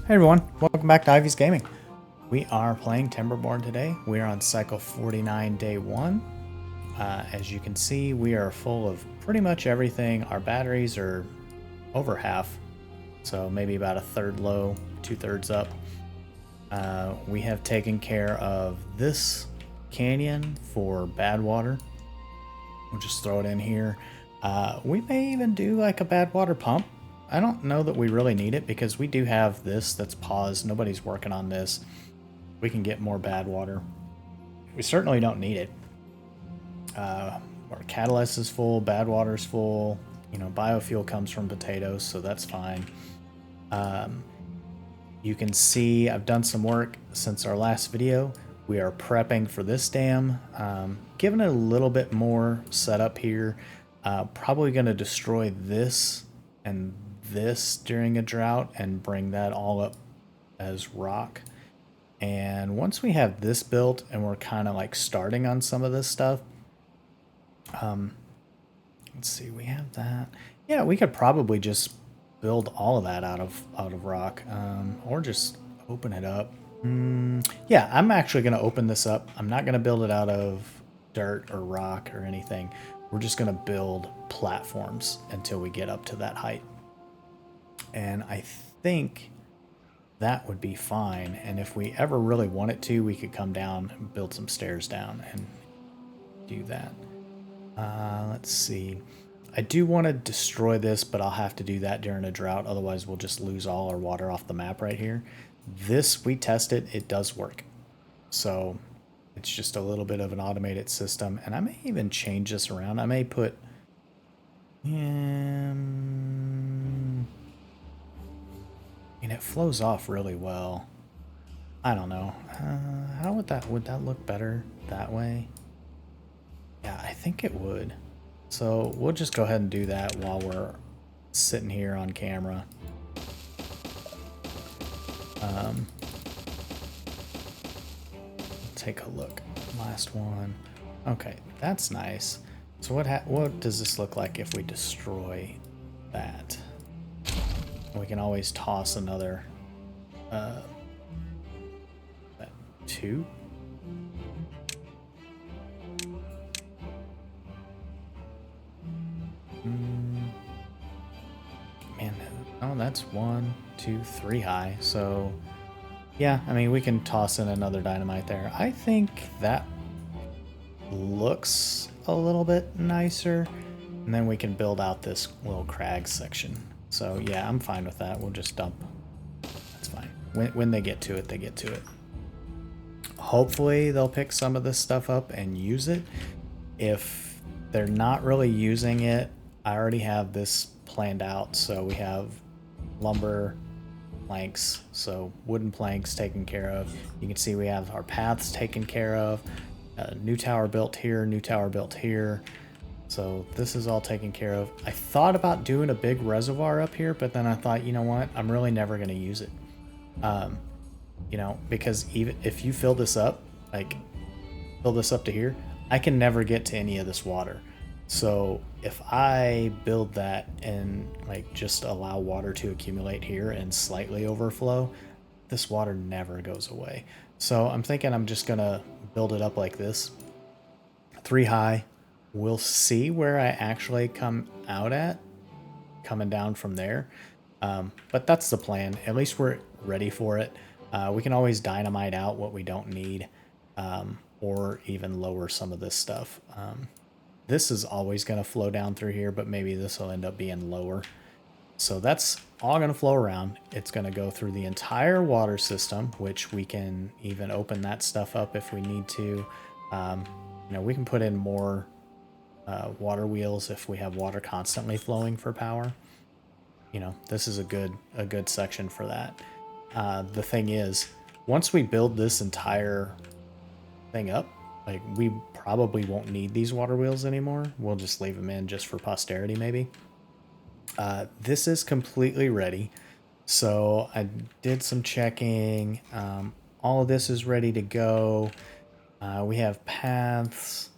Hey everyone, welcome back to Ivy's Gaming. We are playing Timberborn today. We are on cycle 49, day 1. As you can see, we are full of pretty much everything. Our batteries are over half, so maybe about a third low, 2/3 up. We have taken care of this canyon for bad water. We'll just throw it in here. We may even do like a bad water pump. I don't know that we really need it because we do have this that's paused. Nobody's working on this. We can get more bad water. We certainly don't need it. Our catalyst is full, bad water is full. You know, biofuel comes from potatoes, so that's fine. You can see I've done some work since our last video. We are prepping for this dam, giving it a little bit more setup here. Probably going to destroy this and this during a drought and bring that all up as rock. And once we have this built and we're kind of like starting on some of this stuff, let's see, we have that. Yeah, we could probably just build all of that out of rock, or just open it up. Yeah, I'm actually going to open this up. I'm not going to build it out of dirt or rock or anything. We're just going to build platforms until we get up to that height. And I think that would be fine. And if we ever really wanted to, we could come down and build some stairs down and do that. Let's see. I do want to destroy this, but I'll have to do that during a drought. Otherwise, we'll just lose all our water off the map right here. This, we tested, it does work. So it's just a little bit of an automated system. And I may even change this around. I may put... and it flows off really well. I don't know. How would that look better that way? Yeah, I think it would. So we'll just go ahead and do that while we're sitting here on camera. Take a look. Last one. Okay, that's nice. So what does this look like if we destroy that? We can always toss another 2. Man, oh, that's 1, 2, 3 high. So yeah, I mean, we can toss in another dynamite there. I think that looks a little bit nicer. And then we can build out this little crag section. So yeah, I'm fine with that. We'll just dump. That's fine. When they get to it, they get to it. Hopefully they'll pick some of this stuff up and use it. If they're not really using it, I already have this planned out. So we have lumber planks, so wooden planks taken care of. You can see we have our paths taken care of. New tower built here, new tower built here. So this is all taken care of. I thought about doing a big reservoir up here, but then I thought, you know what? I'm really never going to use it. You know, because even if you fill this up, like fill this up to here, I can never get to any of this water. So if I build that and like just allow water to accumulate here and slightly overflow, this water never goes away. So I'm thinking I'm just going to build it up like this. 3 high. We'll see where I actually come out at, coming down from there. But that's the plan. At least we're ready for it. We can always dynamite out what we don't need, or even lower some of this stuff. This is always going to flow down through here, but maybe this will end up being lower. So that's all going to flow around. It's going to go through the entire water system, which we can even open that stuff up if we need to. You know, we can put in more water wheels if we have water constantly flowing for power. You know, this is a good section for that. The thing is, once we build this entire thing up, like we probably won't need these water wheels anymore. We'll just leave them in just for posterity maybe. This is completely ready. So I did some checking. All of this is ready to go. We have paths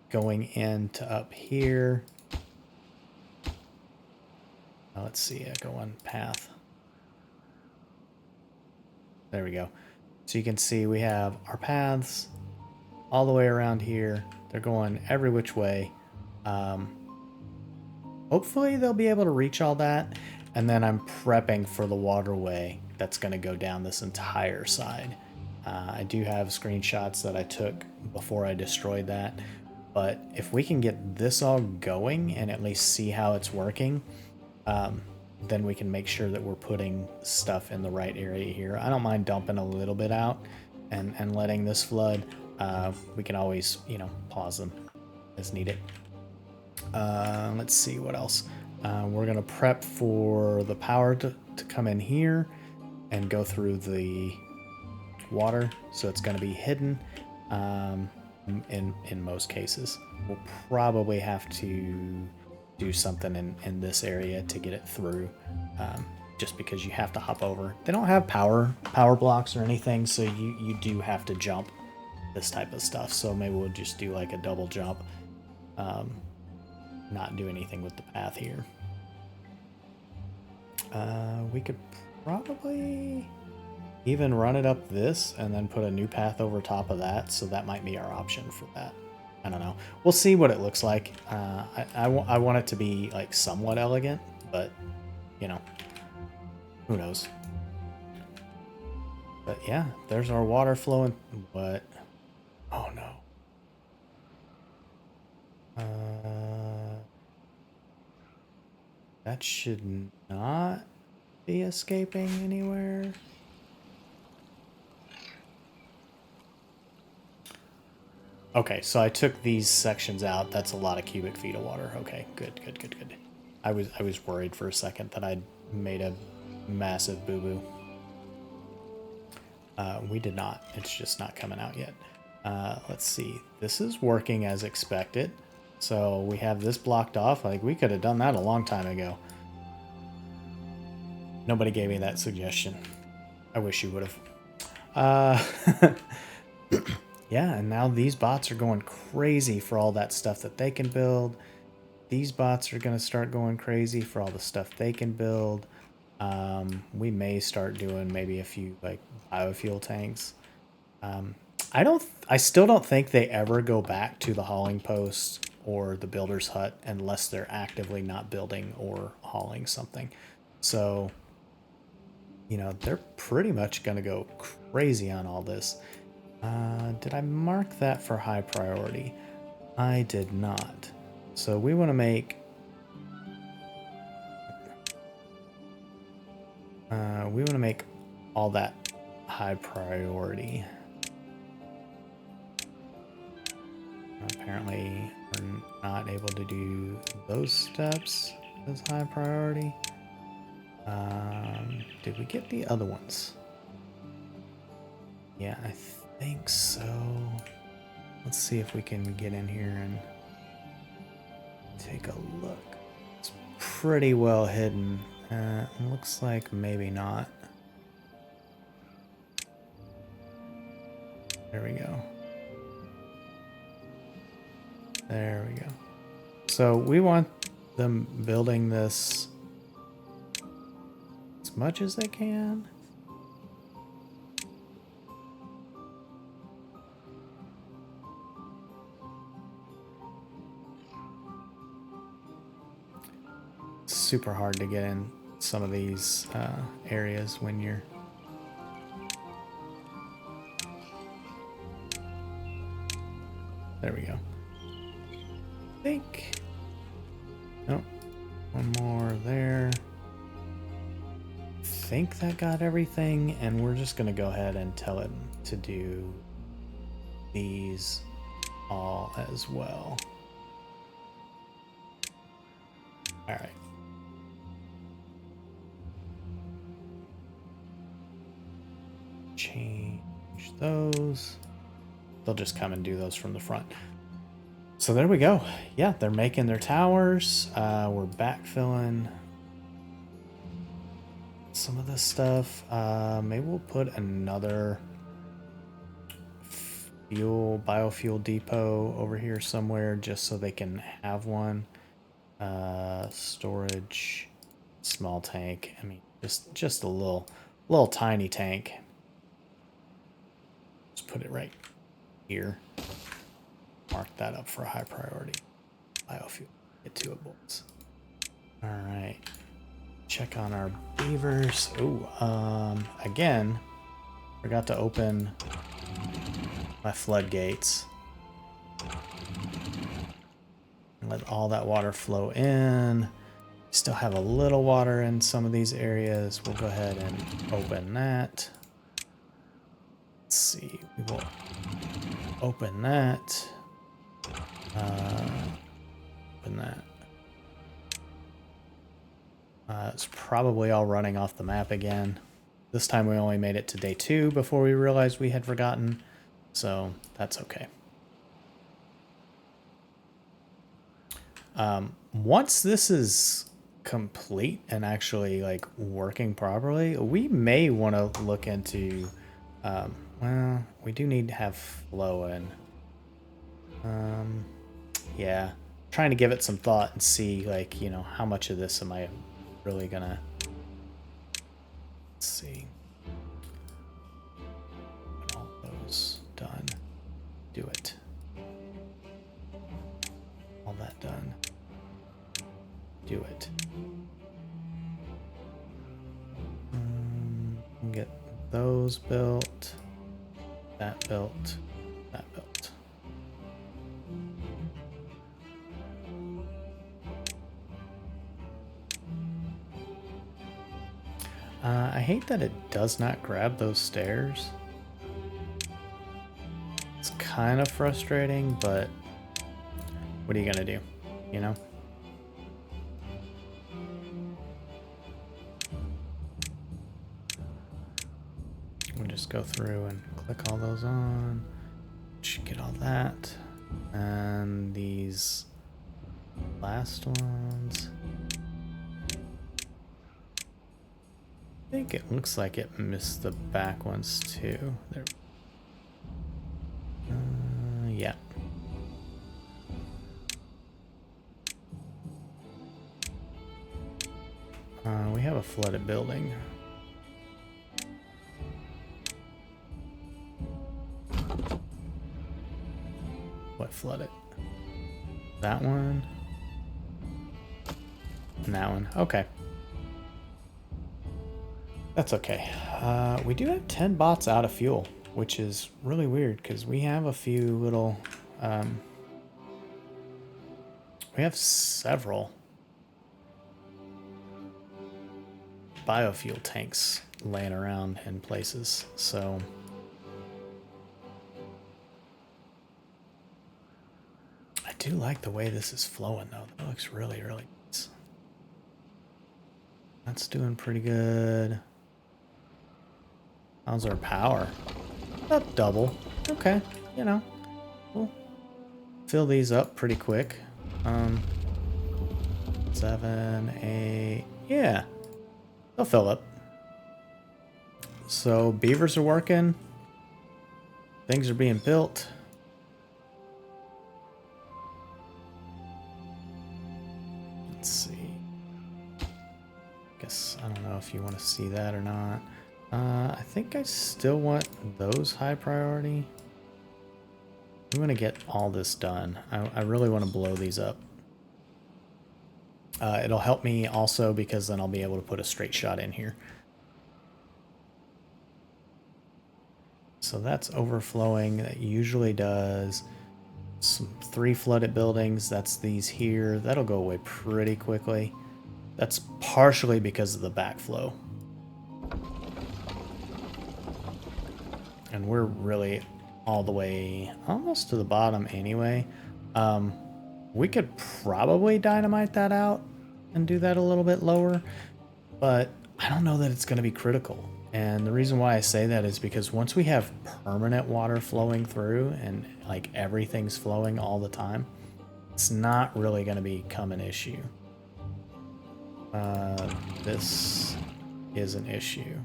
going into up here. Let's see, I go on path. There we go. So you can see we have our paths all the way around here. They're going every which way. Hopefully they'll be able to reach all that. And then I'm prepping for the waterway that's going to go down this entire side. I do have screenshots that I took before I destroyed that. But if we can get this all going and at least see how it's working, then we can make sure that we're putting stuff in the right area here. I don't mind dumping a little bit out and letting this flood. We can always, you know, pause them as needed. Let's see what else. We're going to prep for the power to come in here and go through the water. So it's going to be hidden in most cases. We'll probably have to do something in this area to get it through, just because you have to hop over. They don't have power blocks or anything, so you do have to jump this type of stuff. So maybe we'll just do like a double jump, not do anything with the path here. We could probably even run it up this and then put a new path over top of that, so that might be our option for that. I don't know. We'll see what it looks like. I want it to be like somewhat elegant, but you know, who knows. But yeah, there's our water flowing. What? Oh no. That should not be escaping anywhere. Okay, so I took these sections out. That's a lot of cubic feet of water. Okay, good. I was worried for a second that I'd made a massive boo-boo. We did not. It's just not coming out yet. Let's see. This is working as expected. So we have this blocked off. Like, we could have done that a long time ago. Nobody gave me that suggestion. I wish you would have. Yeah, and now these bots are going crazy for all that stuff that they can build. These bots are going to start going crazy for all the stuff they can build. We may start doing maybe a few like biofuel tanks. I still don't think they ever go back to the hauling post or the builder's hut unless they're actively not building or hauling something. So, you know, they're pretty much going to go crazy on all this. Did I mark that for high priority? I did not. So we want to make... all that high priority. Apparently we're not able to do those steps as high priority. Did we get the other ones? Yeah, I think so. Let's see if we can get in here and take a look. It's pretty well hidden. Looks like maybe not. There we go. There we go. So we want them building this as much as they can. It's super hard to get in some of these areas when you're... There we go. I think... Nope. One more there. I think that got everything, and we're just going to go ahead and tell it to do these all as well. All right. Change those. They'll just come and do those from the front. So there we go. Yeah, they're making their towers. We're backfilling some of this stuff. Maybe we'll put another biofuel depot over here somewhere just so they can have one. Storage, small tank. I mean, just a little tiny tank. put it right here. Mark that up for a high priority. Biofuel. Get to it, boys. All right. Check on our beavers. Ooh, again, forgot to open my floodgates. Let all that water flow in. Still have a little water in some of these areas. We'll go ahead and open that. Let's see. We will open that. Open that. It's probably all running off the map again. This time we only made it to day 2 before we realized we had forgotten. So that's okay. Once this is complete and actually like working properly, we may want to look into, well, we do need to have flow in. Yeah, trying to give it some thought and see, like, you know, how much of this am I really gonna, let's see, get all those done, do it, all that done, do it. Get those built, that built, that built. I hate that it does not grab those stairs. It's kind of frustrating, but what are you gonna do, you know? We'll just go through and click all those on. Should get all that. And these last ones. I think it looks like it missed the back ones too. There. Yeah. We have a flooded building. What flooded? That one. And that one. Okay. That's okay. We do have 10 bots out of fuel, which is really weird because we have a few little... we have several biofuel tanks laying around in places, so... I do like the way this is flowing, though. That looks really, really nice. That's doing pretty good. How's our power? About double. Okay, you know, we'll fill these up pretty quick. 7, 8, yeah, they'll fill up. So beavers are working. Things are being built. Let's see. Guess I don't know if you want to see that or not. I think I still want those high priority. I'm gonna get all this done. I really want to blow these up. It'll help me also because then I'll be able to put a straight shot in here. So that's overflowing. That usually does some 3 flooded buildings. That's these here. That'll go away pretty quickly. That's partially because of the backflow. And we're really all the way almost to the bottom anyway. We could probably dynamite that out and do that a little bit lower, but I don't know that it's going to be critical. And the reason why I say that is because once we have permanent water flowing through and like everything's flowing all the time, it's not really going to become an issue. This is an issue.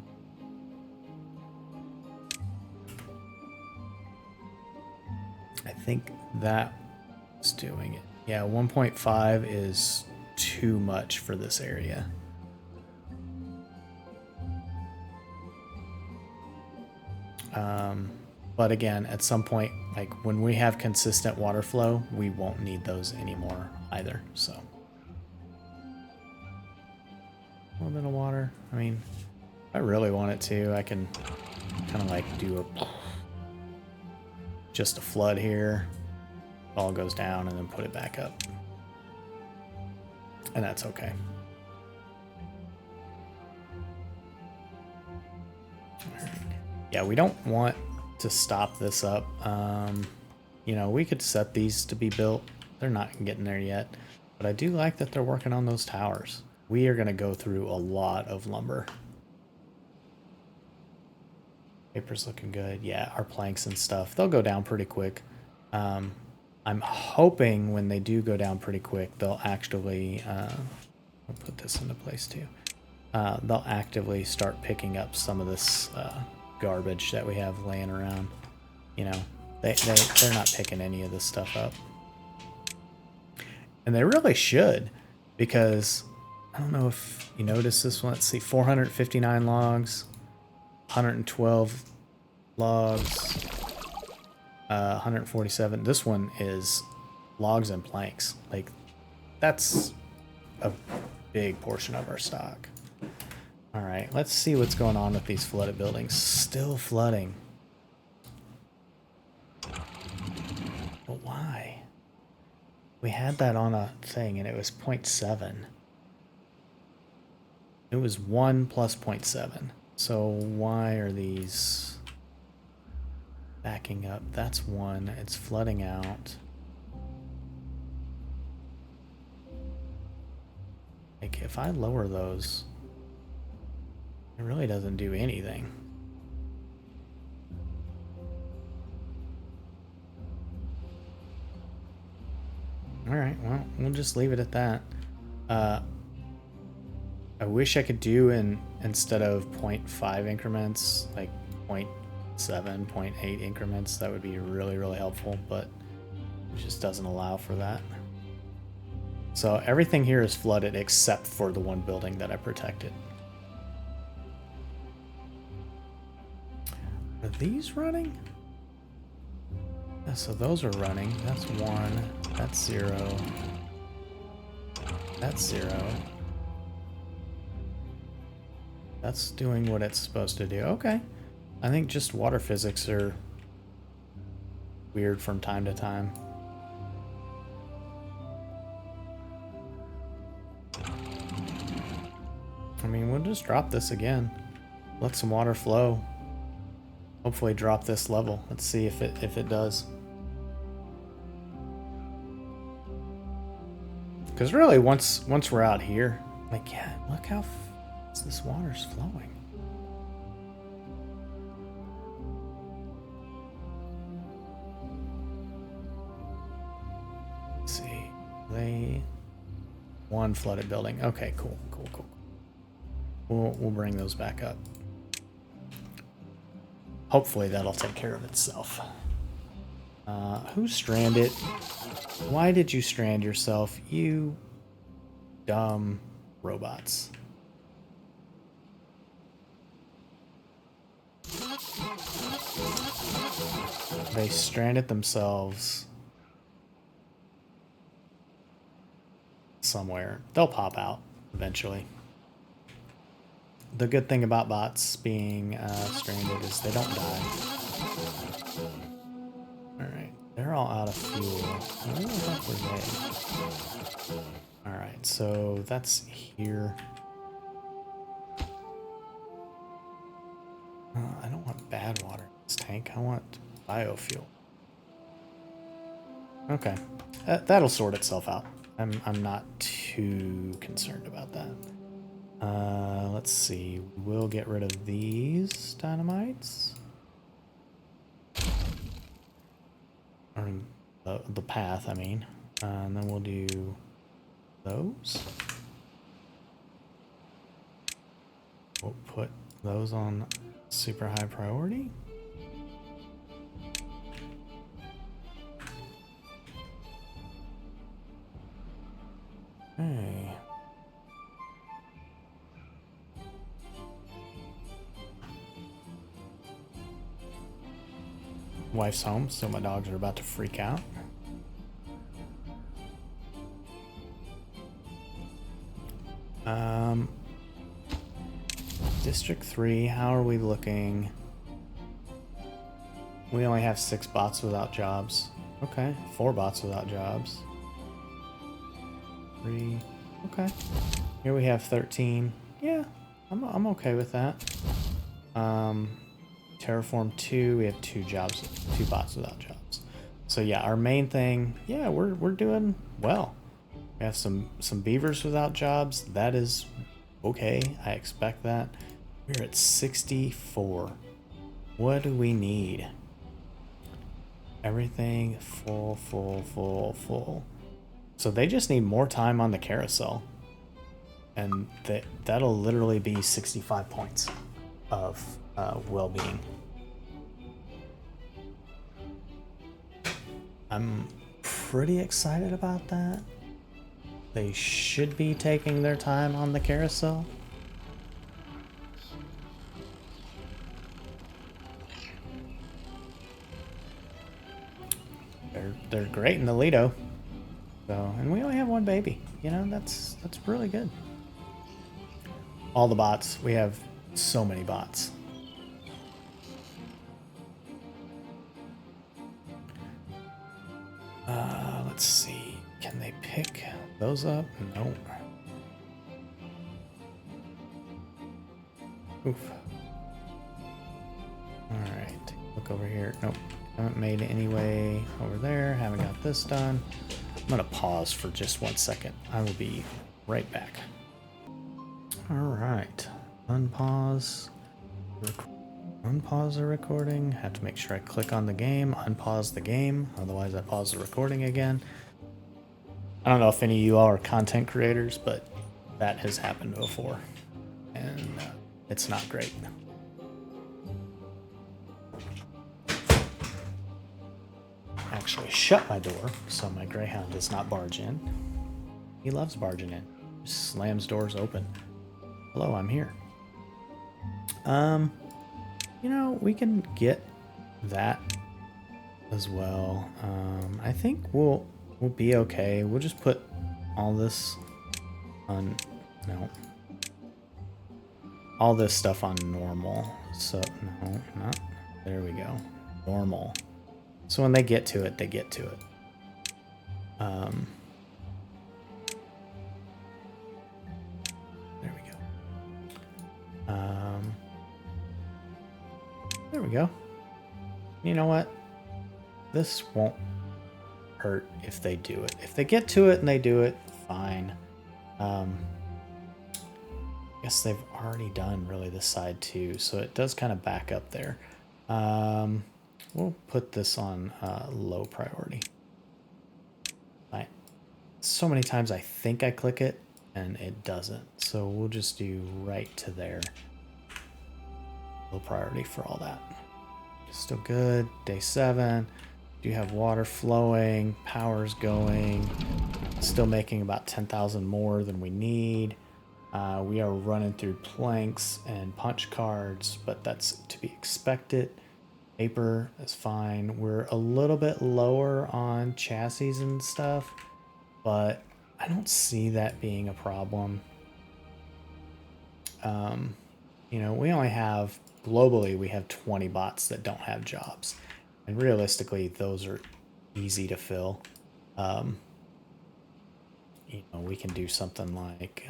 I think that's doing it. Yeah, 1.5 is too much for this area. But again, at some point, like when we have consistent water flow, we won't need those anymore either, so. A little bit of water. I mean, if I really want it to, I can kind of like do just a flood here. It all goes down and then put it back up. And that's okay. All right. Yeah, we don't want to stop this up. You know, we could set these to be built. They're not getting there yet, but I do like that they're working on those towers. We are going to go through a lot of lumber. Paper's looking good. Yeah, our planks and stuff, they'll go down pretty quick. I'm hoping when they do go down pretty quick, they'll actually, I'll put this into place too. They'll actively start picking up some of this garbage that we have laying around. You know, they're not picking any of this stuff up. And they really should, because I don't know if you noticed this one. Let's see, 459 logs, 112 logs, 147. This one is logs and planks. Like, that's a big portion of our stock. All right, let's see what's going on with these flooded buildings. Still flooding. But why? We had that on a thing and it was 0.7. It was 1 plus 0.7. So why are these backing up? That's 1. It's flooding out. Like, if I lower those, it really doesn't do anything. All right, well, we'll just leave it at that. I wish I could do instead of 0.5 increments, like 0.7, 0.8 increments. That would be really, really helpful, but it just doesn't allow for that. So everything here is flooded except for the one building that I protected. Are these running? Yeah, so those are running. That's 1. That's 0. That's 0. That's doing what it's supposed to do. Okay. I think just water physics are weird from time to time. I mean, we'll just drop this again. Let some water flow. Hopefully drop this level. Let's see if it does. Because really, once we're out here, like, yeah, look how fast this water's flowing. Let's see. One flooded building. Okay, cool. We'll bring those back up. Hopefully that'll take care of itself. Who's stranded? Why did you strand yourself, you dumb robots? They stranded themselves somewhere. They'll pop out eventually. The good thing about bots being stranded is they don't die. Alright, they're all out of fuel. Where the heck were they? Alright, so that's here. I don't want bad water in this tank. I want biofuel. Okay, that'll sort itself out. I'm not too concerned about that. Let's see. We'll get rid of these dynamites. Or the path, I mean. And then we'll do those. We'll put those on super high priority. Okay. wife's home, so my dogs are about to freak out. District 3, how are we looking? We only have 6 bots without jobs. Okay, 4 bots without jobs. 3, okay. Here we have 13. Yeah, I'm okay with that. Terraform 2, we have 2 jobs, 2 bots without jobs. So yeah, our main thing, yeah, we're doing well. We have some beavers without jobs. That is okay. I expect that. We're at 64. What do we need? Everything full, full, full, full. So they just need more time on the carousel. And that'll literally be 65 points of well-being. I'm pretty excited about that. They should be taking their time on the carousel. They're great in the Lido. So, and we only have 1 baby. You know, that's really good. All the bots. We have so many bots. Let's see. Can they pick those up? Nope. Oof. Alright. Look over here. Nope. Haven't made any way over there. Haven't got this done. I'm going to pause for just 1 second. I will be right back. Alright. Unpause. Unpause the recording. Have to make sure I click on the game. Unpause the game. Otherwise I pause the recording again. I don't know if any of you all are content creators, but that has happened before. And it's not great. Actually shut my door so my greyhound does not barge in. He loves barging in. Just slams doors open. Hello, I'm here. You know, we can get that as well. I think we'll be okay. We'll just put all this on all this stuff on normal. So no, not there we go. Normal. So when they get to it, they get to it. There we go. There we go. You know what? This won't hurt if they do it. If they get to it and they do it, fine. I guess they've already done really this side too, so it does kind of back up there. We'll put this on low priority. So many times I think I click it and it doesn't, so we'll just do right to there. Low priority for all that. Still good. Day 7. Do have water flowing, power's going, still making about 10,000 more than we need. We are running through planks and punch cards, but that's to be expected. Paper is fine. We're a little bit lower on chassis and stuff, but I don't see that being a problem. You know, we only have, globally, we have 20 bots that don't have jobs. And realistically, those are easy to fill. You know, we can do something like,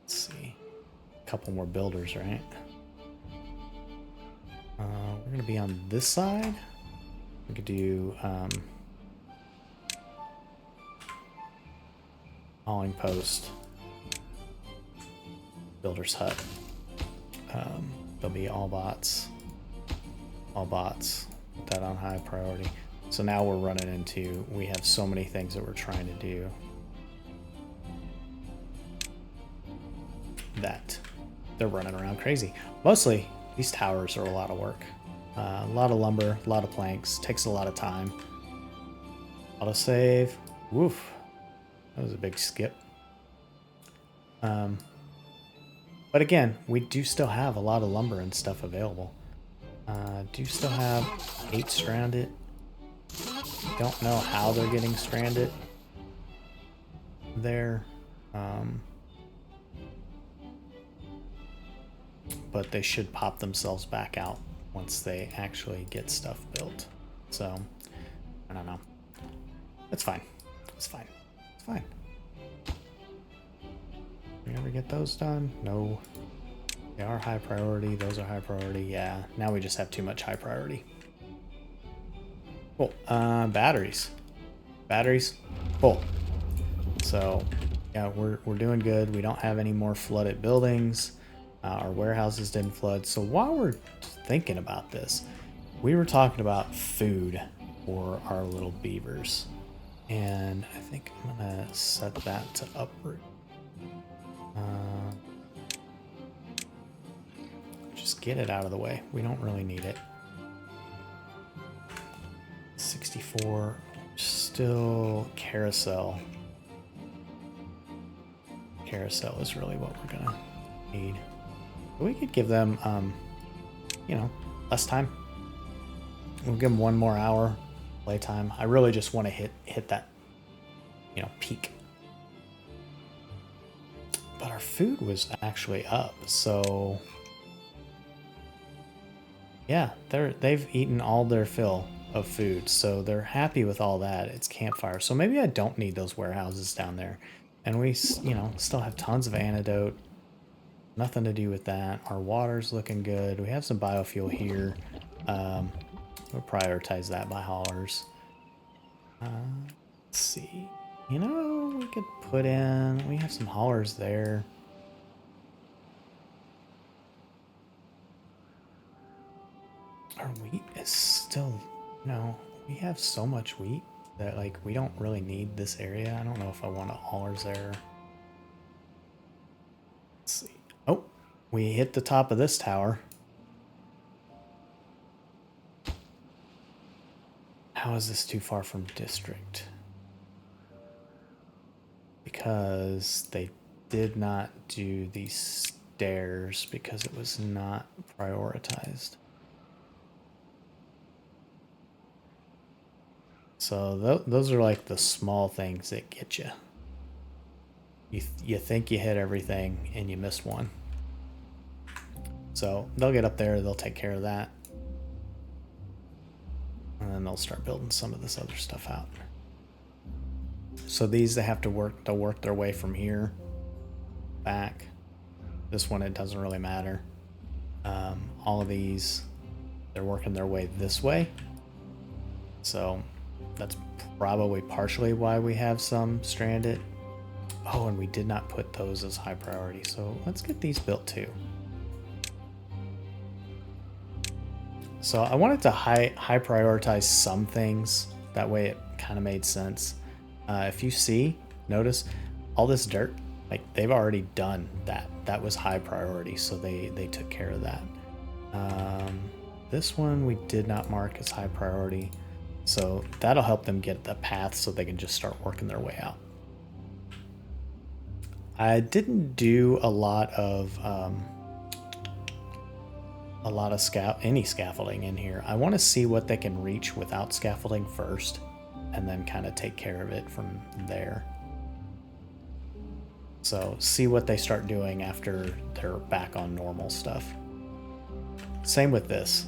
let's see, a couple more builders, right? We're going to be on this side. We could do hauling post, builder's hut. There'll be all bots. All bots. Put that on high priority. So now we're running into, we have so many things that we're trying to do that they're running around crazy. Mostly, these towers are a lot of work. A lot of lumber, a lot of planks, takes a lot of time. Autosave. Woof. That was a big skip. But again, we do still have a lot of lumber and stuff available. Do still have 8 stranded. Don't know how they're getting stranded there. But they should pop themselves back out once they actually get stuff built. So, I don't know. It's fine. It's fine. It's fine. We ever get those done? No. They are high priority. Those are high priority. Yeah. Now we just have too much high priority. Cool. Batteries. Batteries. Cool. So, yeah, we're doing good. We don't have any more flooded buildings. Our warehouses didn't flood. So while we're thinking about this, we were talking about food for our little beavers. And I think I'm going to set that to uproot. Just get it out of the way. We don't really need it. 64. Still carousel. Carousel is really what we're going to need. We could give them, you know, less time. We'll give them 1 more hour playtime. I really just want to hit that, you know, peak. But our food was actually up, so yeah, they've eaten all their fill of food, so they're happy with all that. It's campfire, so maybe I don't need those warehouses down there, and we, you know, still have tons of antidote. Nothing to do with that. Our water's looking good. We have some biofuel here. We'll prioritize that by haulers. Let's see. You know, we could put in... We have some haulers there. Our wheat is still... No, we have so much wheat that, like, we don't really need this area. I don't know if I want haulers there. Let's see. Oh, we hit the top of this tower. How is this too far from district? Because they did not do these stairs because it was not prioritized. So those are like the small things that get you. You think you hit everything and you missed one. So they'll get up there, they'll take care of that. And then they'll start building some of this other stuff out. So these, they have to work, they'll work their way from here back. This one, it doesn't really matter. All of these, they're working their way this way. So that's probably partially why we have some stranded. Oh, and we did not put those as high priority. So let's get these built too. So I wanted to high prioritize some things. That way it kind of made sense. If you see, notice all this dirt, like they've already done that. That was high priority, so they took care of that. This one we did not mark as high priority, so that'll help them get the path so they can just start working their way out. I didn't do a lot of any scaffolding in here. I want to see what they can reach without scaffolding first, and then kind of take care of it from there. So see what they start doing after they're back on normal stuff. Same with this.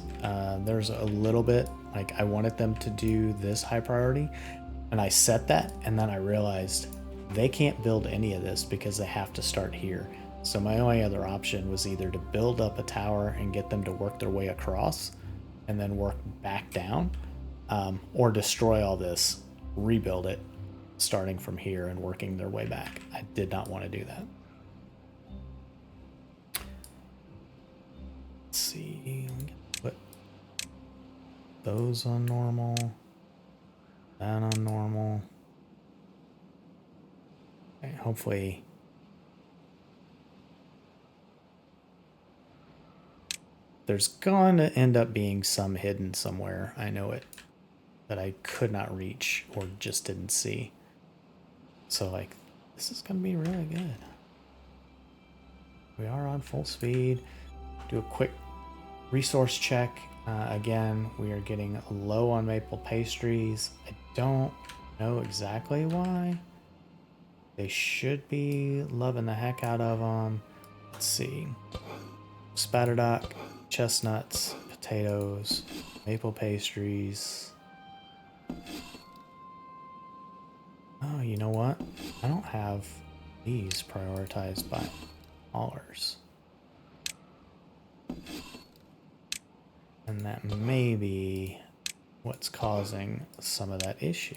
There's a little bit, like I wanted them to do this high priority, and I set that, and then I realized they can't build any of this because they have to start here. So my only other option was either to build up a tower and get them to work their way across and then work back down, or destroy all this, rebuild it, starting from here and working their way back. I did not want to do that. Let's see, put those on normal, that on normal. Okay, hopefully there's going to end up being some hidden somewhere, I know it, that I could not reach or just didn't see. So like, this is going to be really good. We are on full speed. Do a quick resource check. Again, we are getting low on maple pastries. I don't know exactly why. They should be loving the heck out of them. Let's see. Spatterdock, chestnuts, potatoes, maple pastries. Oh, you know what? I don't have these prioritized by haulers. And that may be what's causing some of that issue.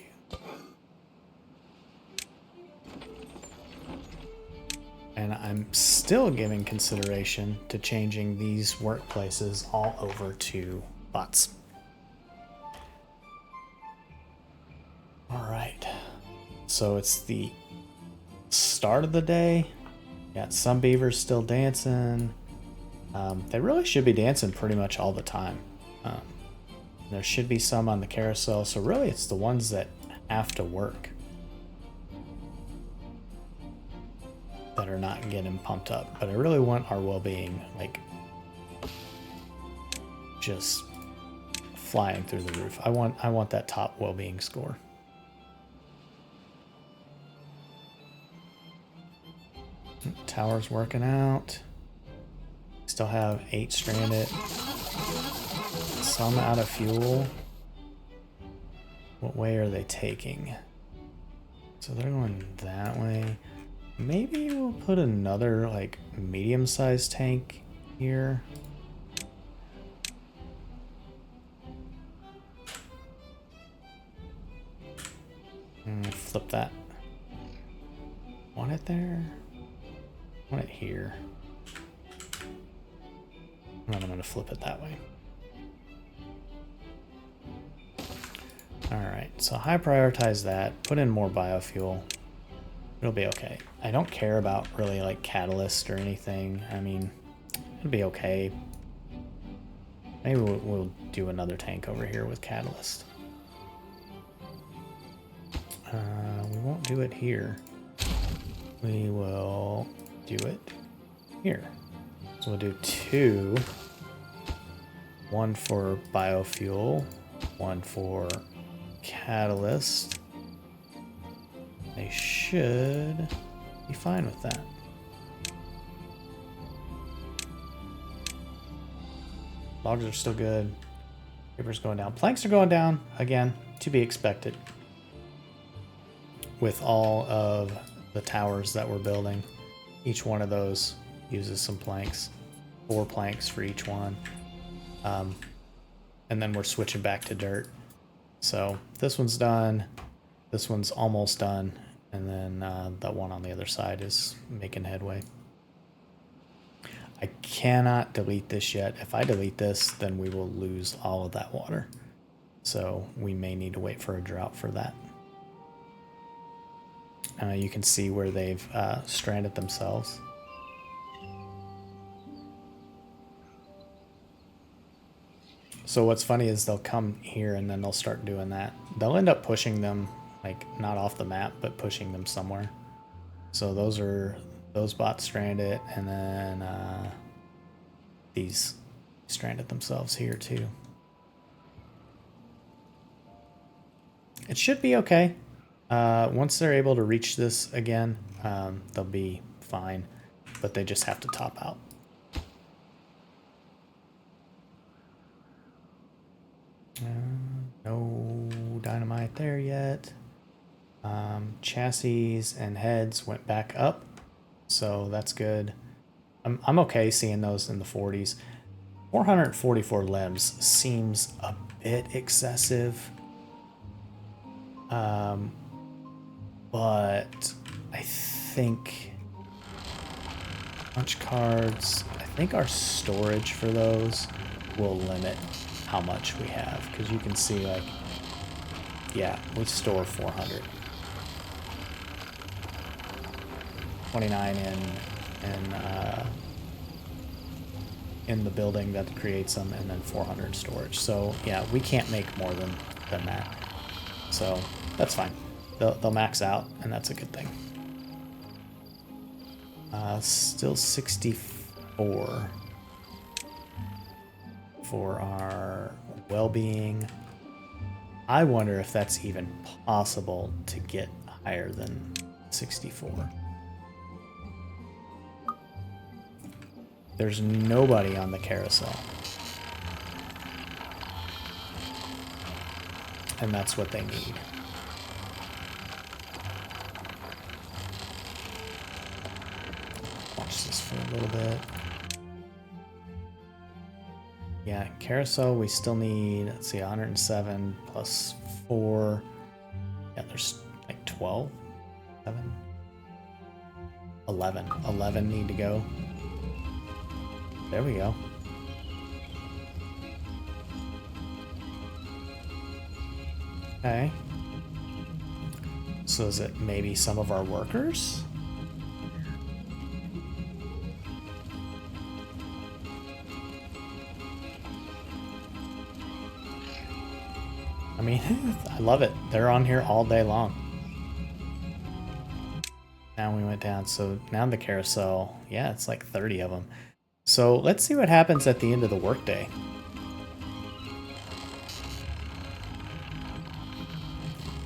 And I'm still giving consideration to changing these workplaces all over to bots. All right. So it's the start of the day. Got some beavers still dancing. They really should be dancing pretty much all the time. There should be some on the carousel. So really it's the ones that have to work that are not getting pumped up. But I really want our well-being, like, just flying through the roof. I want that top well-being score. Tower's working out. Still have 8 stranded. Some out of fuel. What way are they taking? So they're going that way. Maybe we'll put another, like, medium-sized tank here. Flip that. Want it there? Want it here. And I'm going to flip it that way. Alright, so high prioritize that. Put in more biofuel. It'll be okay. I don't care about really like catalyst or anything. I mean, it'll be okay. Maybe we'll do another tank over here with catalyst. We won't do it here. We will do it here. So we'll do 2. 1 for biofuel, 1 for catalyst. They should be fine with that. Logs are still good. Paper's going down. Planks are going down, again, to be expected. With all of the towers that we're building, each one of those uses some planks. 4 planks for each one. And then we're switching back to dirt. So this one's done. This one's almost done. And then that one on the other side is making headway. I cannot delete this yet. If I delete this, then we will lose all of that water. So we may need to wait for a drought for that. You can see where they've stranded themselves. So what's funny is they'll come here and then they'll start doing that. They'll end up pushing them, like, not off the map, but pushing them somewhere. So those bots stranded, and then these stranded themselves here too. It should be okay. Once they're able to reach this again, they'll be fine, but they just have to top out. No dynamite there yet. Chassis and heads went back up, so that's good. I'm okay seeing those in the 40s. 444 limbs seems a bit excessive. But I think punch cards, I think our storage for those will limit how much we have, because you can see, like, yeah, we store 400. 29 in the building that creates them, and then 400 storage. So yeah, we can't make more than that. So that's fine. They'll max out, and that's a good thing. Still 64. for our well-being. I wonder if that's even possible to get higher than 64. There's nobody on the carousel. And that's what they need. Watch this for a little bit. Yeah, carousel, we still need, let's see, 107 plus 4. Yeah, there's like 12, 7, 11. 11 need to go. There we go. Okay. So is it maybe some of our workers? I mean, I love it. They're on here all day long. Now we went down. So now the carousel, yeah, it's like 30 of them. So let's see what happens at the end of the workday.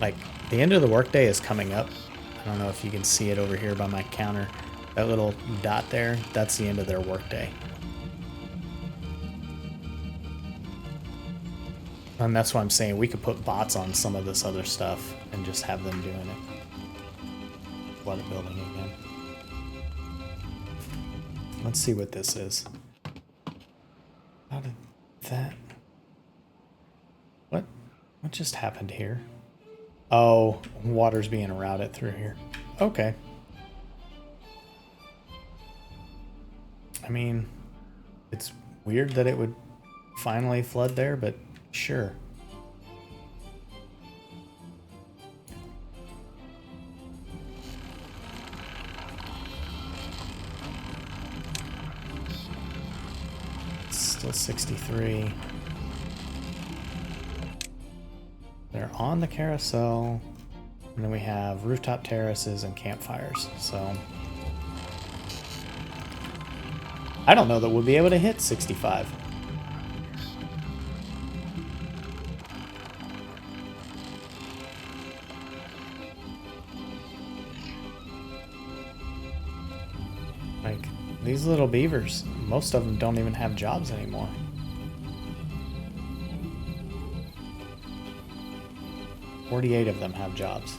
Like, the end of the workday is coming up. I don't know if you can see it over here by my counter. That little dot there, that's the end of their workday. And that's what I'm saying. We could put bots on some of this other stuff and just have them doing it. Flood it building again. Let's see what this is. How did that... What just happened here? Oh, water's being routed through here. Okay. I mean, it's weird that it would finally flood there, but sure. It's still 63. They're on the carousel, and then we have rooftop terraces and campfires, so I don't know that we'll be able to hit 65. Like, these little beavers, most of them don't even have jobs anymore. $48 of them have jobs.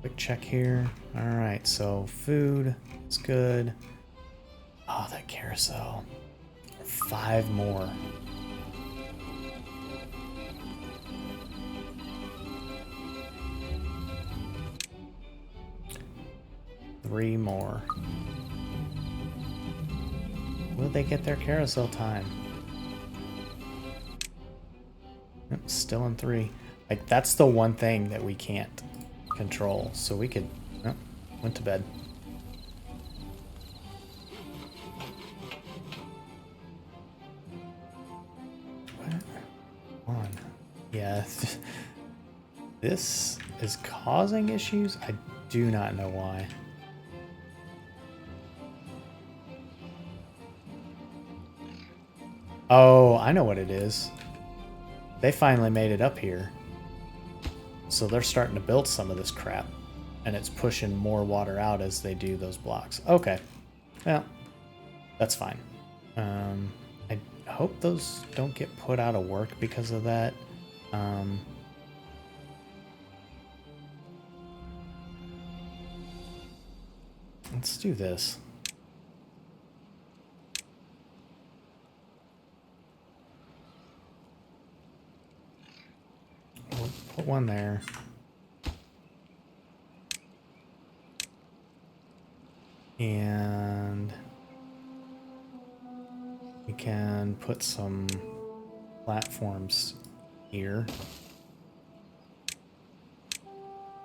Quick check here. Alright, so food is good. Oh, that carousel. 5 more. Three more. Will they get their carousel time? Still in 3. Like, that's the one thing that we can't control. So we could... Oh, went to bed. What? On. Yeah. This is causing issues? I do not know why. Oh, I know what it is. They finally made it up here. So they're starting to build some of this crap. And it's pushing more water out as they do those blocks. Okay. Well, that's fine. I hope those don't get put out of work because of that. Let's do this. We'll put one there. And we can put some platforms here.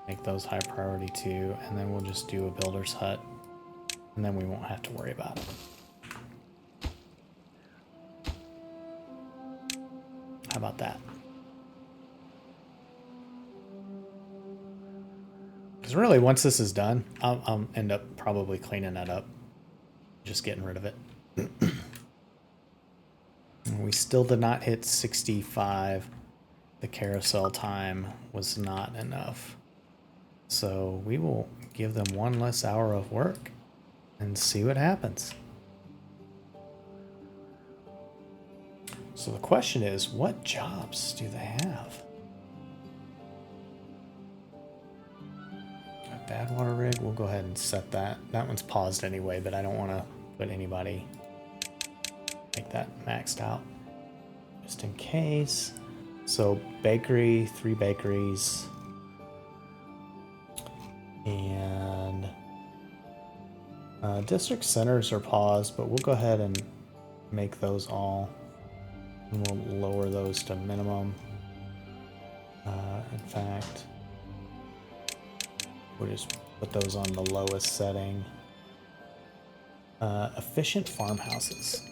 Make those high priority too, and then we'll just do a builder's hut, and then we won't have to worry about it. How about that? Because really, once this is done, I'll end up probably cleaning that up. just getting rid of it. We still did not hit 65. The carousel time was not enough. So we will give them one less hour of work and see what happens. So the question is, what jobs do they have? A bad water rig, we'll go ahead and set that. That one's paused anyway, but I don't want to put anybody, make that maxed out just in case. So bakery, 3 bakeries, and district centers are paused, but we'll go ahead and make those all, and we'll lower those to minimum. In fact, we'll just put those on the lowest setting. Efficient farmhouses.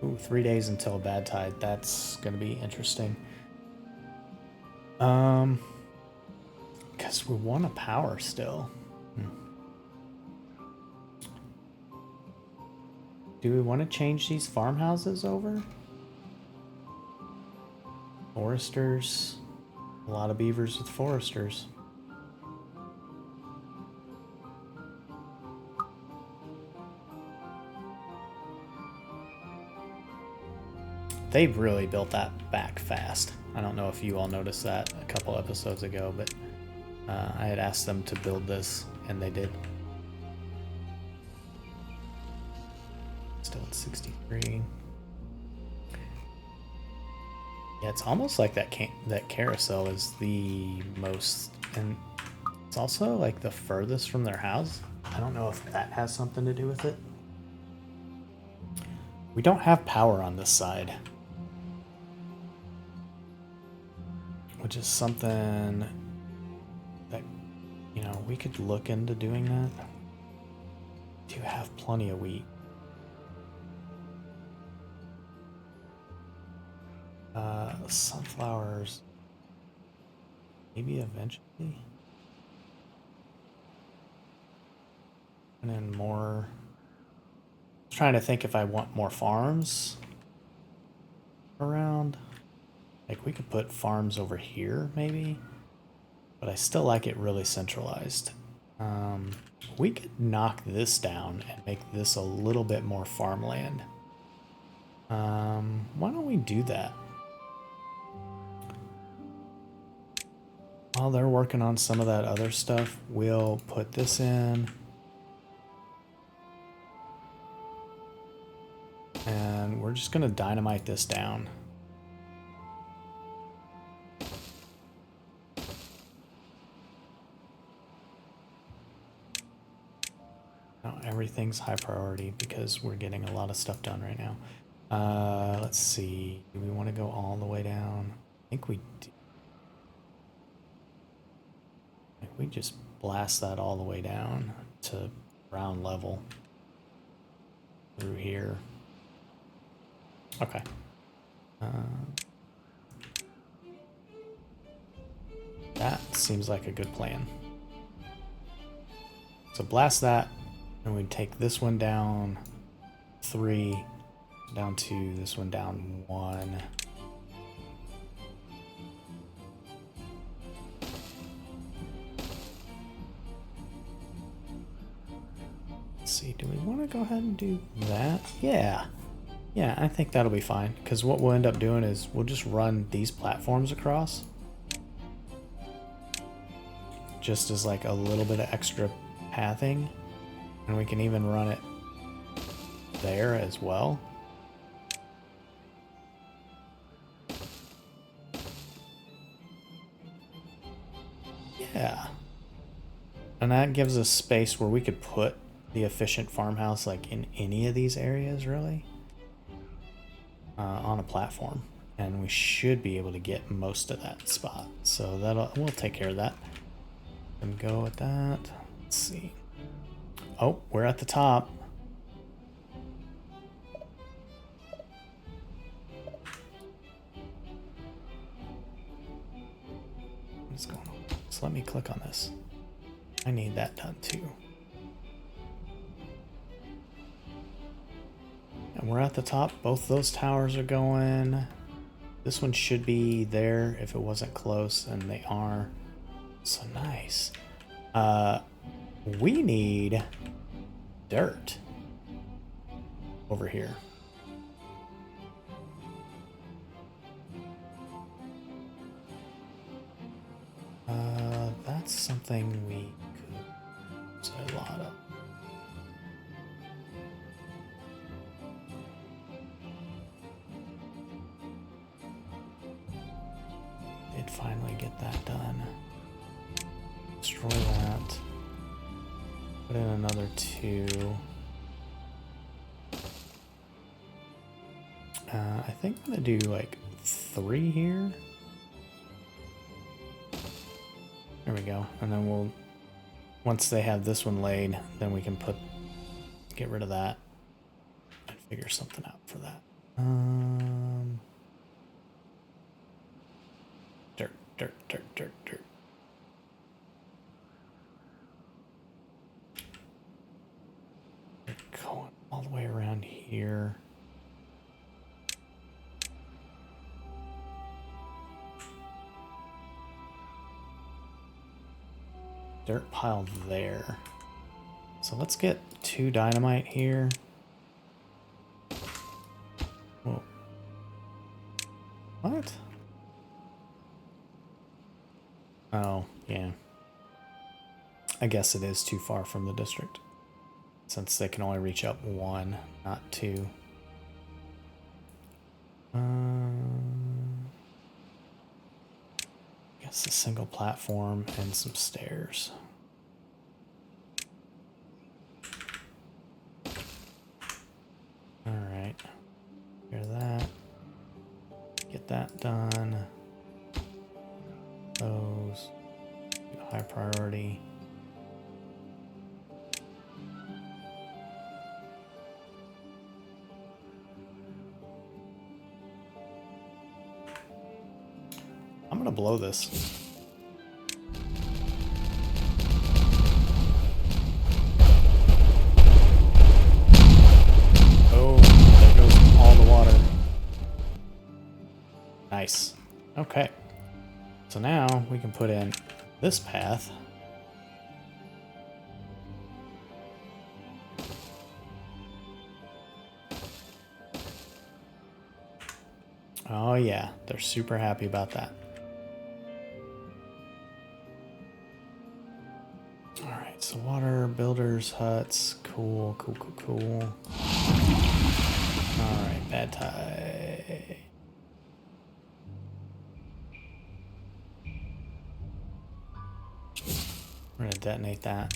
Ooh, 3 days until bad tide. That's gonna be interesting. Because we want a power still. Do we want to change these farmhouses over? Foresters. A lot of beavers with foresters. They've really built that back fast. I don't know if you all noticed that a couple episodes ago, but I had asked them to build this, and they did. Still at 63. Yeah, it's almost like that carousel is the most, and it's also like the furthest from their house. I don't know if that has something to do with it. We don't have power on this side, which is something that, you know, we could look into doing that. We do have plenty of wheat. Sunflowers, maybe eventually. And then more. I'm trying to think if I want more farms around. Like we could put farms over here maybe, but I still like it really centralized. We could knock this down and make this a little bit more farmland. Why don't we do that? While they're working on some of that other stuff, we'll put this in. And we're just gonna dynamite this down. Now everything's high priority because we're getting a lot of stuff done right now. Let's see, do we want to go all the way down? I think we do. We just blast that all the way down to ground level through here. Okay. That seems like a good plan. So blast that, and we take this one down 3, down 2, this one down 1. Let's see, do we want to go ahead and do that? Yeah. Yeah, I think that'll be fine, because what we'll end up doing is we'll just run these platforms across. Just as like a little bit of extra pathing. And we can even run it there as well. Yeah. And that gives us space where we could put the efficient farmhouse like in any of these areas really. On a platform, and we should be able to get most of that spot, so we'll take care of that and go with that. Let's see. Oh, we're at the top. What's going on? So let me click on this. I need that done too. And we're at the top. Both those towers are going. This one should be there if it wasn't close, and they are. So nice. We need dirt over here. That's something we could use a lot of. Did finally get that done. Destroy that. Put in another 2. I think I'm gonna do like 3 here. There we go. And then we'll, once they have this one laid, then we can get rid of that and figure something out for that. Dirt, dirt, dirt, dirt, dirt. Going all the way around here. Dirt pile there. So let's get 2 dynamite here. Whoa. What? Oh, yeah. I guess it is too far from the district, since they can only reach up 1, not 2. I guess a single platform and some stairs. All right, clear that. Get that done. Those high priority. I'm gonna blow this. Oh, there goes all the water. Nice. Okay. So now we can put in this path. Oh yeah, they're super happy about that. Alright, so water, builders, huts, cool, cool, cool, cool. Alright, bad tie. We're gonna detonate that.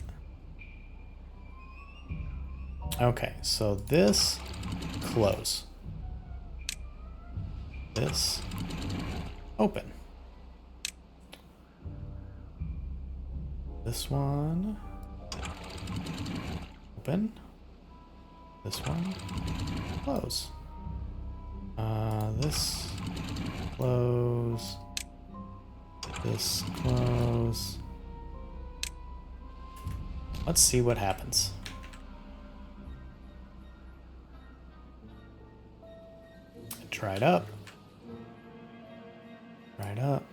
Okay, so this, close. This, open. This one, open. This one, close. This, close. This, close. Let's see what happens. Try it up. Try it up.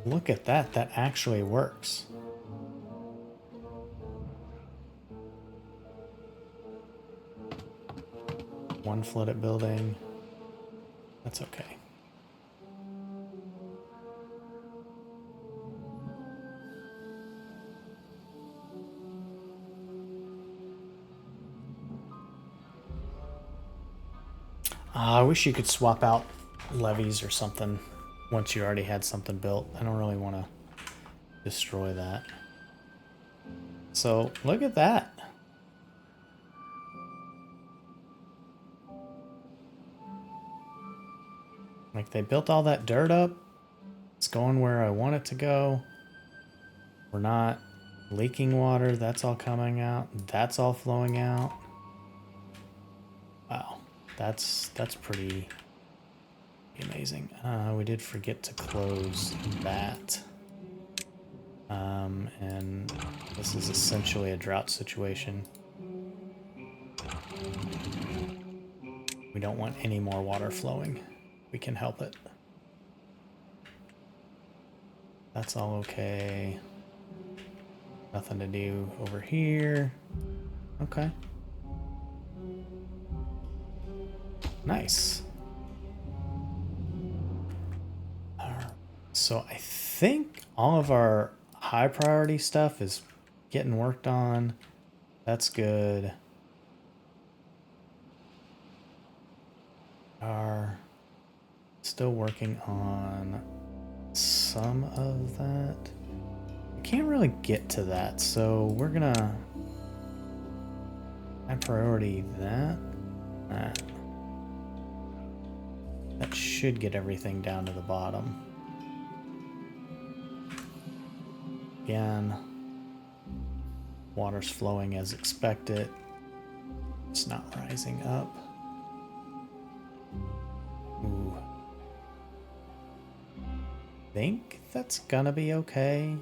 Look at that. That actually works. One flooded building. That's okay. I wish you could swap out levees or something once you already had something built. I don't really want to destroy that. So look at that. Like, they built all that dirt up. It's going where I want it to go. We're not leaking water. That's all coming out. That's all flowing out. Wow. That's pretty amazing. We did forget to close that. And this is essentially a drought situation. We don't want any more water flowing. We can help it. That's all okay. Nothing to do over here. Okay. Nice. So I think all of our high priority stuff is getting worked on. That's good. Are still working on some of that. I can't really get to that, so we're gonna high priority that. That should get everything down to the bottom. Again, water's flowing as expected. It's not rising up. Ooh. Think that's gonna be okay.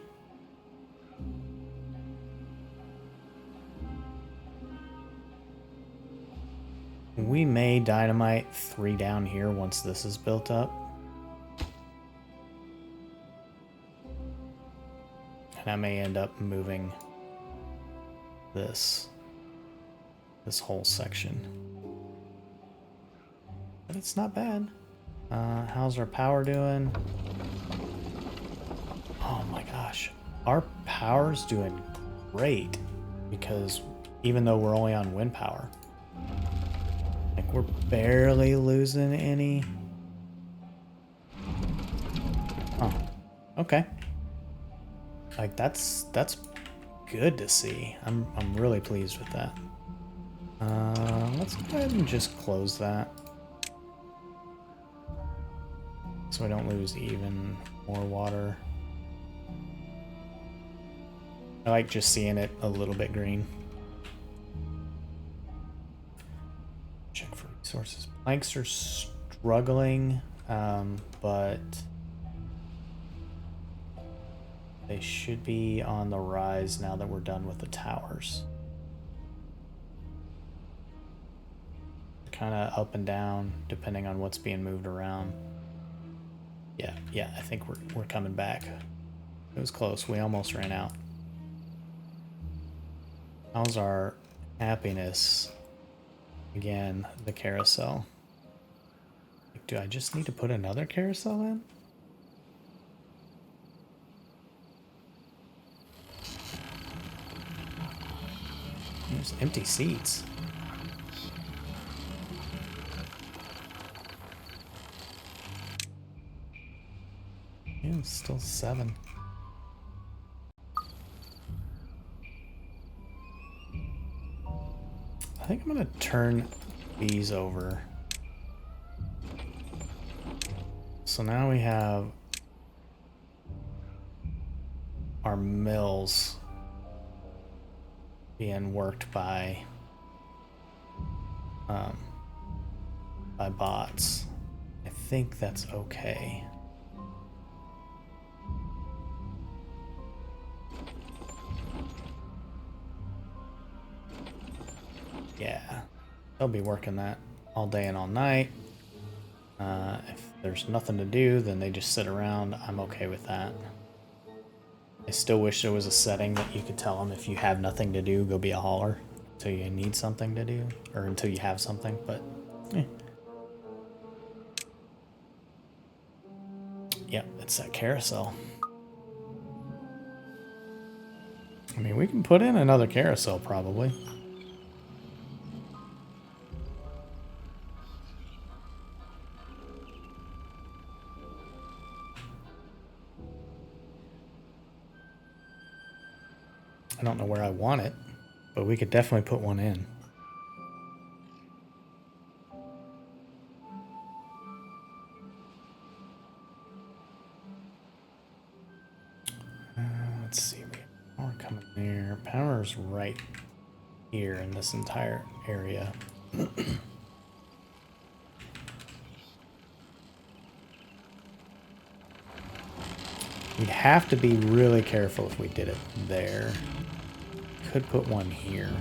We may dynamite 3 down here once this is built up. And I may end up moving this whole section. But it's not bad. How's our power doing? Oh my gosh. Our power's doing great because even though we're only on wind power, like we're barely losing any. Oh, okay. Like that's good to see. I'm really pleased with that. Let's go ahead and just close that so we don't lose even more water. I like just seeing it a little bit green. Check for resources. Planks are struggling, but they should be on the rise now that we're done with the towers. Kind of up and down depending on what's being moved around. Yeah, I think we're coming back. It was close. We almost ran out. How's our happiness? Again, the carousel. Do I just need to put another carousel in? There's empty seats. Yeah, it's still 7. I think I'm gonna turn these over. So now we have our mills being worked by bots. I think that's okay. Yeah, they'll be working that all day and all night. If there's nothing to do, then they just sit around. I'm okay with that. I still wish there was a setting that you could tell them if you have nothing to do, go be a hauler until you need something to do, or until you have something, but yeah, it's that carousel. I mean, we can put in another carousel probably. I don't know where I want it, but we could definitely put one in. Let's see, we have power coming there. Power's right here in this entire area. We'd have to be really careful if we did it there. Could put one here.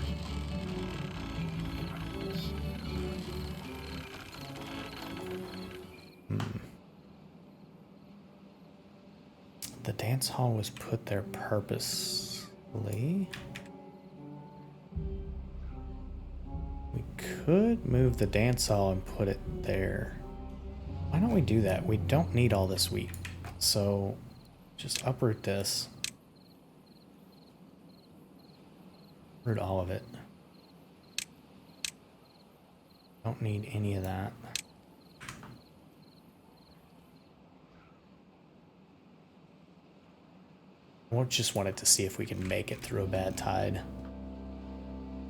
the dance hall was put there purposely. We could move the dance hall and put it there. Why don't we do that? We don't need all this wheat. So just uproot this. Root all of it. Don't need any of that. We'll just wanted to see if we can make it through a bad tide.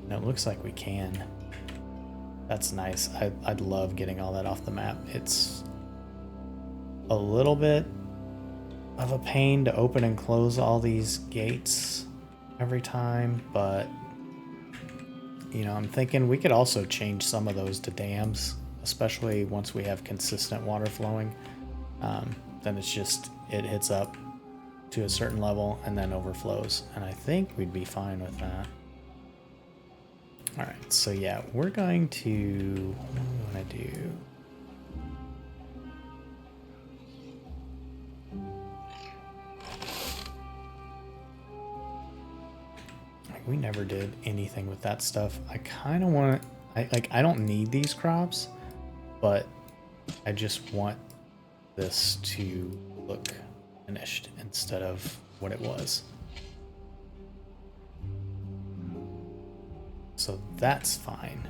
And it looks like we can. That's nice. I'd love getting all that off the map. It's a little bit of a pain to open and close all these gates every time, but you know, I'm thinking we could also change some of those to dams, especially once we have consistent water flowing. Then it's just, it hits up to a certain level and then overflows. And I think we'd be fine with that. All right, so yeah, we're going to, what do we want to do? We never did anything with that stuff. I kind of want to, I don't need these crops, but I just want this to look finished instead of what it was. So that's fine.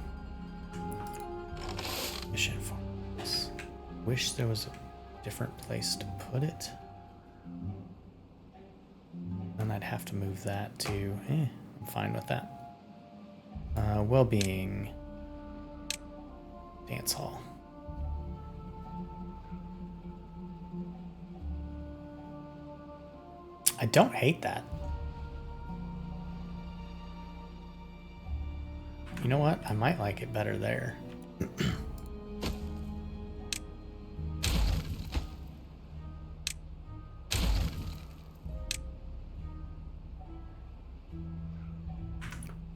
Mission farms. Wish there was a different place to put it. Then I'd have to move that to, I'm fine with that. Well-being. Dance hall. I don't hate that. You know what? I might like it better there.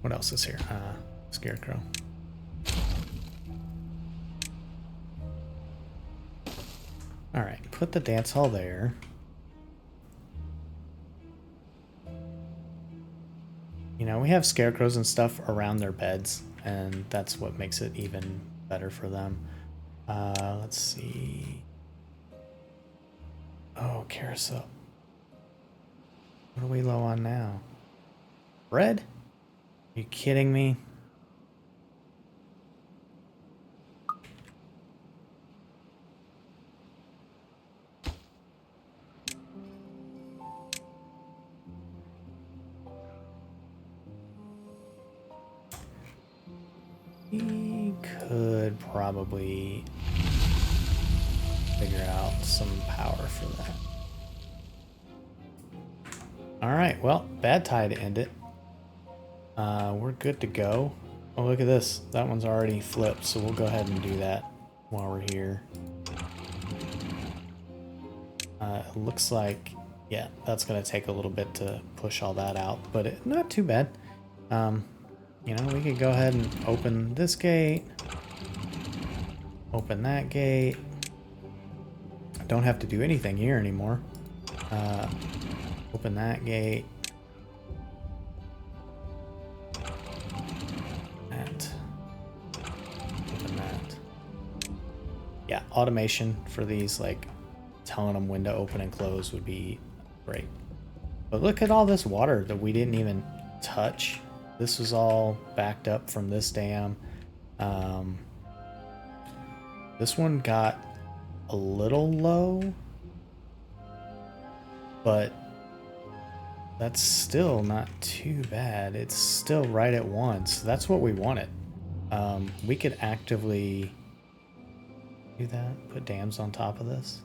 What else is here? Scarecrow. All right, put the dance hall there. You know, we have scarecrows and stuff around their beds, and that's what makes it even better for them. Let's see. Oh, carousel. What are we low on now? Bread? Are you kidding me? We could probably figure out some power for that. All right, well, bad tide to end it. We're good to go. Oh, look at this. That one's already flipped, so we'll go ahead and do that while we're here. It looks like, yeah, that's going to take a little bit to push all that out, but not too bad. You know, we could go ahead and open this gate, open that gate. I don't have to do anything here anymore. Open that gate. Open that. Yeah, automation for these, like telling them when to open and close would be great. But look at all this water that we didn't even touch. This was all backed up from this dam. This one got a little low, but that's still not too bad. It's still right at 1, so that's what we wanted. We could actively do that, put dams on top of this.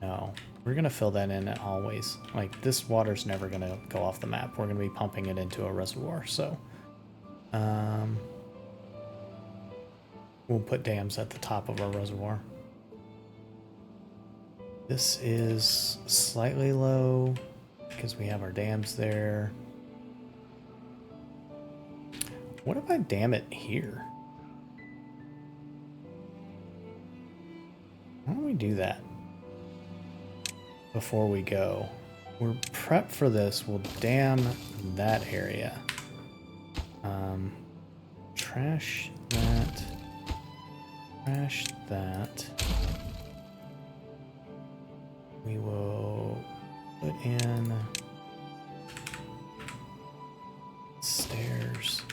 No, we're gonna fill that in always. Like, this water's never gonna go off the map. We're gonna be pumping it into a reservoir, so we'll put dams at the top of our reservoir. This is slightly low because we have our dams there. What if I dam it here? Why don't we do that? before we go. We're prepped for this. We'll dam that area. Trash that. Trash that. We will put in stairs.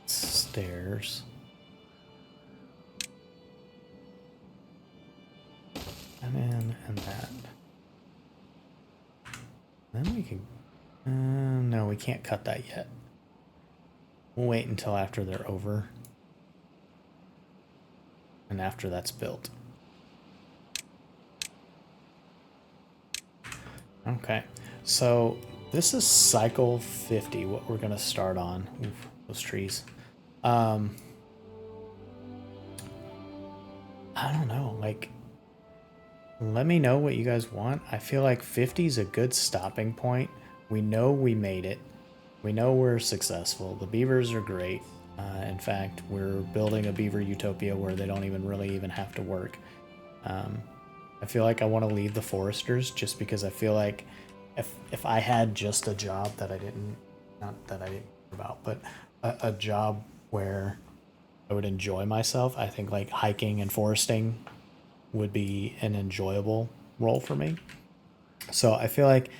Stairs. And that. Then we can... no, we can't cut that yet. We'll wait until after they're over. And after that's built. Okay, so this is cycle 50, what we're going to start on. Oof, those trees. I don't know, like... Let me know what you guys want. I feel like 50 is a good stopping point. We know we made it. We know we're successful. The beavers are great. In fact, we're building a beaver utopia where they don't really even have to work. I feel like I want to leave the foresters just because I feel like if I had just a job that I didn't, not that I didn't care about, but a job where I would enjoy myself, I think like hiking and foresting would be an enjoyable role for me. So I feel like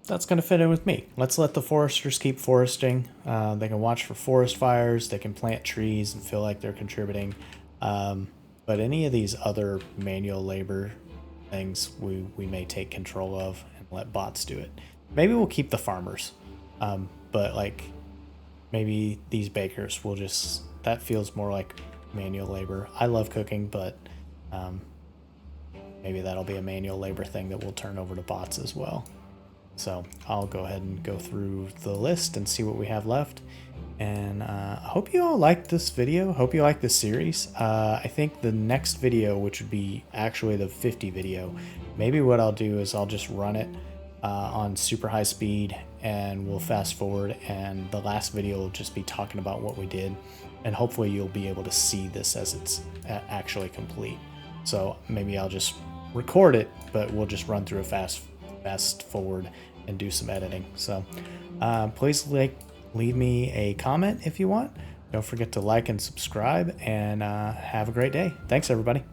that's going to fit in with me. Let's let the foresters keep foresting. They can watch for forest fires. They can plant trees and feel like they're contributing. But any of these other manual labor things we may take control of and let bots do it. Maybe we'll keep the farmers. But like maybe these bakers will just, that feels more like manual labor. I love cooking, but maybe that'll be a manual labor thing that we'll turn over to bots as well. So I'll go ahead and go through the list and see what we have left. And I hope you all liked this video. Hope you like this series. I think the next video, which would be actually the 50 video, maybe what I'll do is I'll just run it on super high speed and we'll fast forward, and the last video will just be talking about what we did, and hopefully you'll be able to see this as it's actually complete. So maybe I'll just record it, but we'll just run through a fast forward and do some editing. So please leave me a comment if you want. Don't forget to like and subscribe, and have a great day. Thanks everybody.